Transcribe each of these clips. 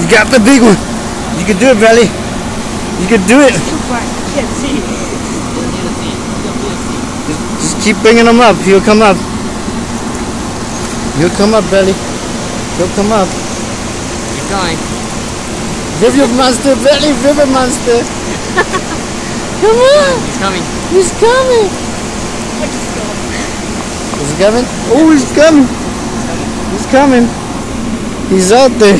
got the big one. You can do it, Belly. You can do it. Can't see. Just keep bringing him up. He'll come up. He'll come up, Belly. He'll come up. Keep going. River monster, Belly. River monster. Come on. He's coming. He's coming. Is he coming? Oh, he's coming. He's coming. He's out there.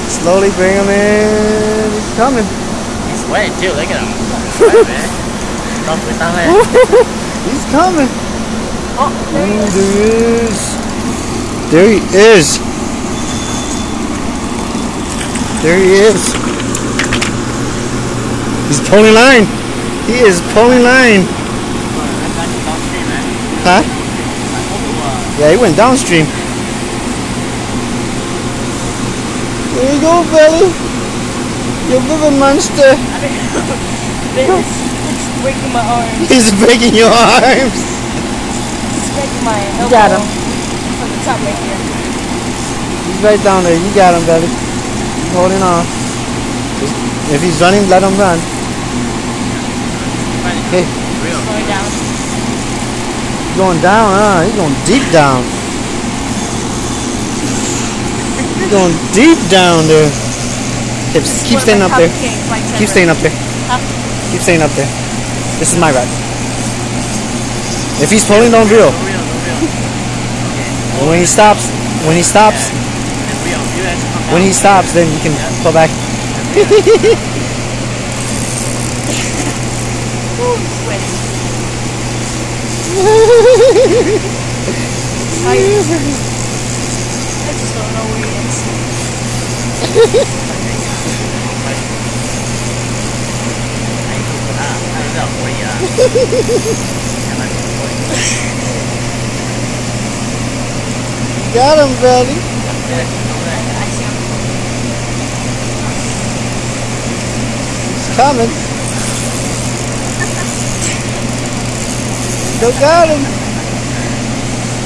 Slowly bring him in. He's coming. He's sweating too. Look at him. Sweat, man. He's coming. Oh, there he is. There he is. There he is. He's pulling line. He is pulling line. Huh? Yeah, he went downstream. There you go, Belly. Your river monster. It's breaking my arms. He's breaking your arms. It's breaking my elbow. You got him. From the top right here. He's right down there. You got him, Belly. He's holding on. If he's running, let him run. Okay. It's going down. He's going down, huh? He's going deep down. He's going deep down there. Keep staying up there. Keep staying up there. Huh? Keep staying up there. This is my ride. If he's pulling, don't reel. And when he stops, then you can pull back. I just don't know where he is. Got him, Belly. I see him. He's coming. Still got him.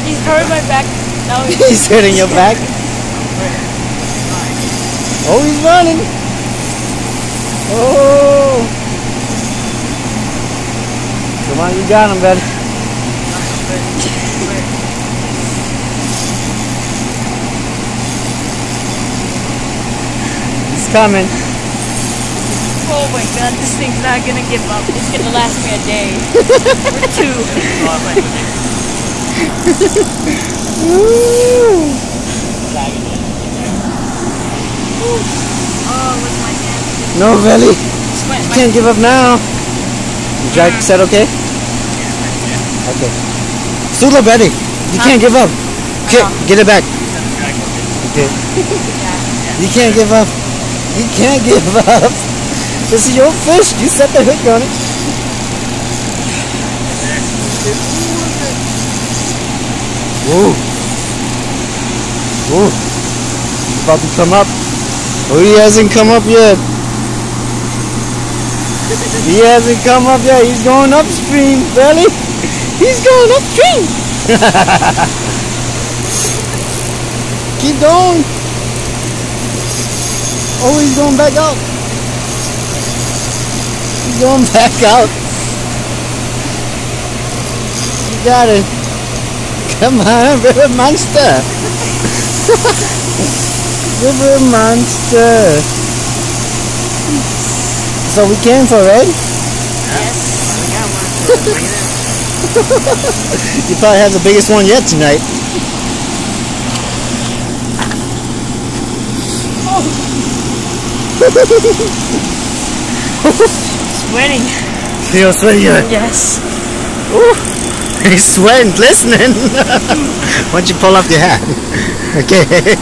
He's hurting my back. Now He's hitting your back. Oh, he's running. Oh. Come on, you got him, Belly. He's coming. Oh my god, this thing's not gonna give up. It's gonna last me a day. Or two. Oh, with my hand. No, Belly. Sweat You my can't give up now. You drag set okay? Okay. Sula, Belly. You can't give up. Get it back. Okay. You can't give up. You can't give up. This is your fish. You set the hook on it. Whoa. Whoa. He's about to come up. Oh, he hasn't come up yet. He hasn't come up yet. He's going upstream, Belly. He's going upstream. Keep going. Oh, he's going back out. He's going back out. You got it. Come on, River Monster. River Monster. So we came for it? Yes. You probably have the biggest one yet tonight. Sweating. You're sweating. Yes. Ooh, he's sweating, listening. Why don't you pull up your hat? Okay.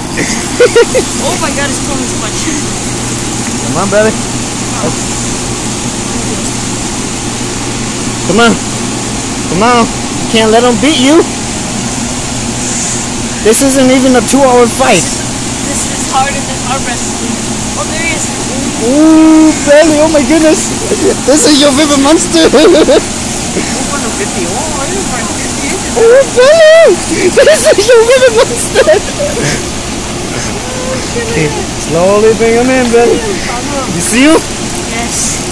Oh my god, it's pulling so much. Come on, baby. Come on. Come on. You can't let him beat you. This isn't even a 2-hour fight. This is harder than arm wrestling. Oh, there he is. Ooh, Belly, oh my goodness. This is your River Monster. 150. Oh, I didn't find 50. Oh, Belly! This is your river monster! Okay, slowly bring him in, Belly. You see him? Yes.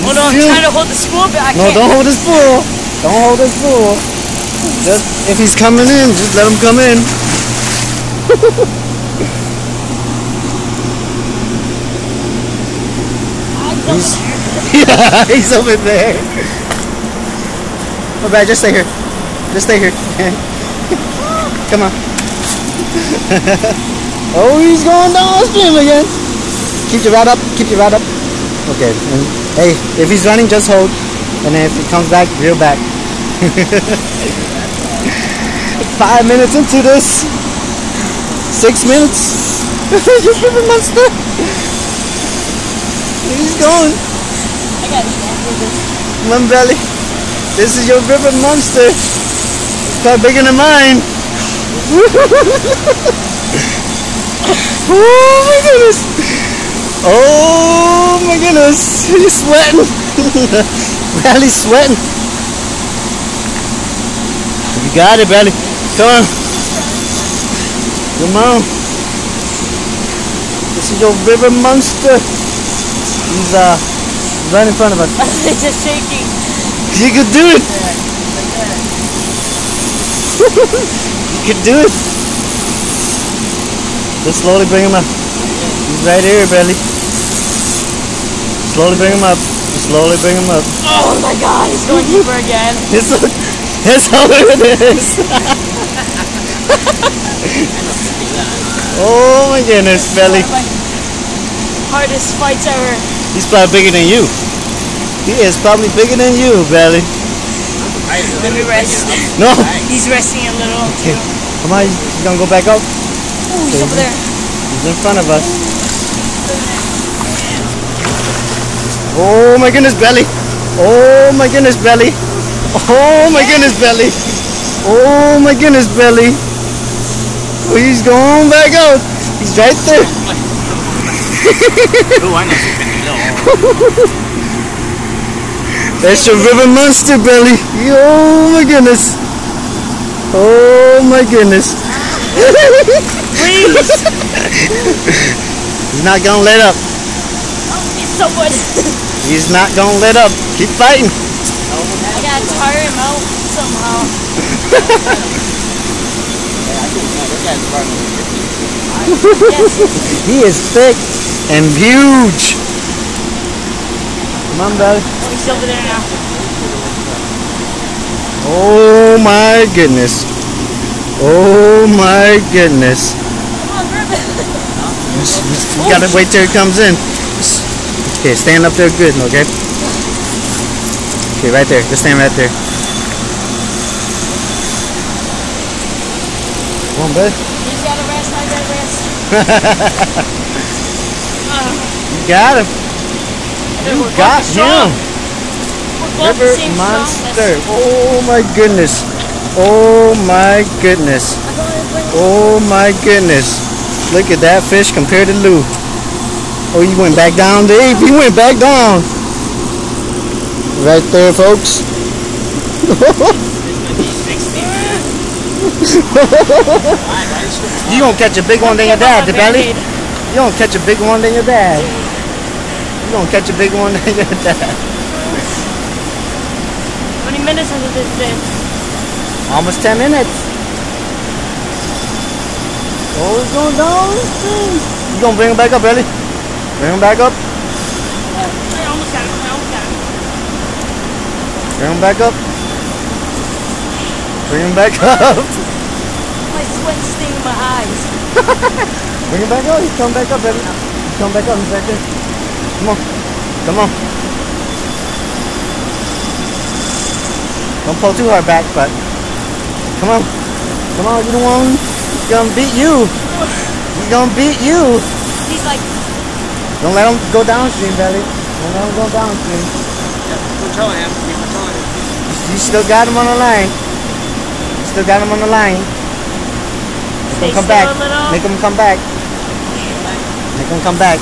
You Hold on, see I'm him? trying to hold the spool, but I No, can't. don't hold his spool. Don't hold his spool. Just if he's coming in, just let him come in. Yeah, he's over there. Oh, bad. Just stay here. Just stay here. Come on. Oh, he's going downstream again. Keep your rod up. Keep your rod up. Okay. And, hey, if he's running, just hold. And then if he comes back, reel back. 5 minutes into this. 6 minutes. You river monster. He's going. I gotta eat after this. Come on, Belly. This is your river monster. It's quite bigger than mine. Oh my goodness. Oh my goodness. He's sweating. Belly's sweating. You got it, Belly. Come on. Come on. This is your river monster. He's right in front of us. It's just shaking. You could do it. You could do it. Just slowly bring him up. He's right here, Belly. Slowly bring him up. Slowly bring him up. Oh my god, he's going deeper again. It's how it is. Oh my goodness, Belly. One of my hardest fights ever. He's probably bigger than you. He is probably bigger than you, Belly. Let me rest. No. He's resting a little too. Come on, he's gonna go back up. Ooh, he's over there. He's in front of us. Oh my goodness, Belly. Oh my goodness, Belly. Oh my goodness, Belly. Oh my goodness, Belly. Oh, he's going back out. He's right there. Oh, I know. That's your river monster, Belly. Oh my goodness. Oh my goodness. Please. He's not gonna let up. It's someone. He's not gonna let up. Keep fighting. I gotta tire him out somehow. Yes. He is thick and huge. Come on, Belly. Oh, he's over there now. Oh my goodness. Oh my goodness. Come on, grab it. You gotta wait till he comes in. Okay, stand up there good, okay? Okay, right there. Just stand right there. Come on, bud. He's gotta rest, I gotta rest. You got him. You got him. We're both the River same monster. strong. Oh my goodness. Oh my goodness. Oh my goodness. Look at that fish compared to Lou. Oh, he went back down, Dave. He went back down. Right there, folks. You gonna catch a big one than your dad, Belly. You gonna catch a big one than your dad. You gonna catch a big one than your dad. How many minutes has this been? Almost 10 minutes. Oh, it's going down. You gonna bring him back up, Belly? Bring him back up. I almost got him. I almost got him. Bring him back up. Bring him back up. My sweat's stinging my eyes. Bring him back up. He's coming back up, Belly. He's coming back up. He's right there. Come on. Come on. Don't pull too hard back, but come on. Come on, you don't want him. He's gonna beat you. He's gonna beat you. He's like, Don't let him go downstream, Belly. Don't let him go downstream. Controlling him. Keep controlling him. You still got him on the line. You still got him on the line. Make stay him come still back. a little. Make him come back. Make him come back.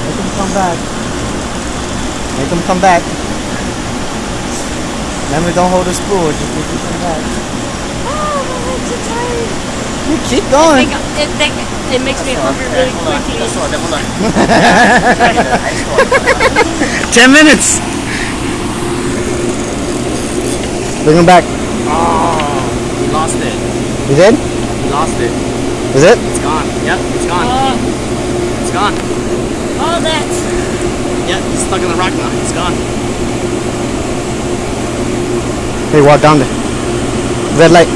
Make him come back. Make him come back. Remember, don't hold the spool. Just keep it back. Oh, my legs are tired. Keep going. It makes me hungry really quickly. 10 minutes. Bring him back. Oh, he lost it. You did? He lost it. Is it? It's gone. Yep, it's gone. It's gone. Oh, that. Yep, it's stuck in the rock now. It's gone. Hey, walk down there. Red light.